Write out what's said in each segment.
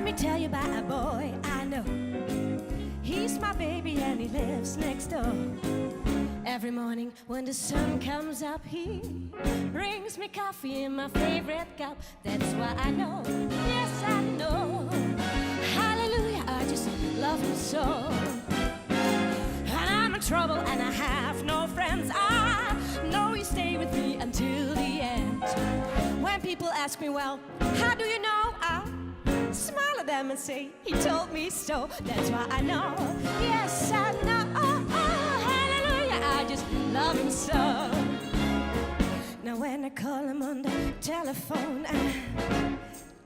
me tell you about a boy I know. He's my baby and he lives next door. Every morning when the sun comes up, he brings me coffee in my favorite cup. That's why I know, yes I know. Hallelujah, I just love him so. And I'm in trouble and I have no friends. I know you stay with me until the end. When people ask me, well, how do you know? I smile at them and say, he told me so. That's why I know, yes I know. Hallelujah, I just love him so. Now when I call him on the telephone, I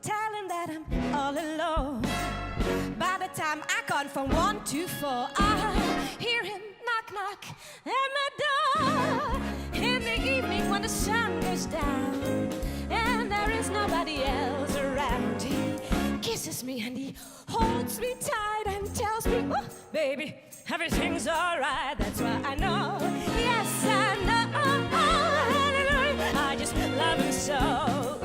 tell him that I'm all alone. By the time I count from 1 to 4, I hear him knock, knock at my door. In the evening when the sun goes down and there is nobody else around, he kisses me and he holds me tight and tells me, oh, baby, everything's alright. That's why I know, yes I know. Hallelujah, I just love him so.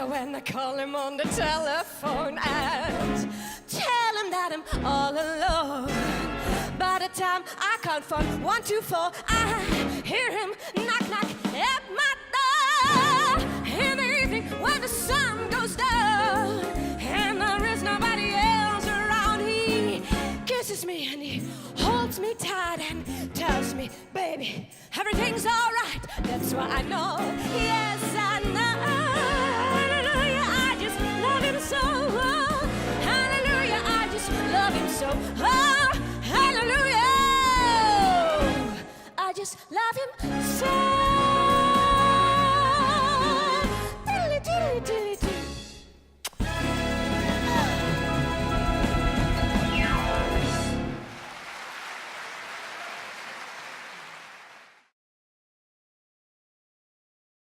When I call him on the telephone and tell him that I'm all alone, by the time I count from 1 to 4, I hear him knock, knock at my door. In the evening when the sun goes down and there is nobody else around, he kisses me and he holds me tight and tells me, baby, everything's alright. That's why I know, yes I know. So, oh, hallelujah, I just love him so. Oh, hallelujah, I just love him so.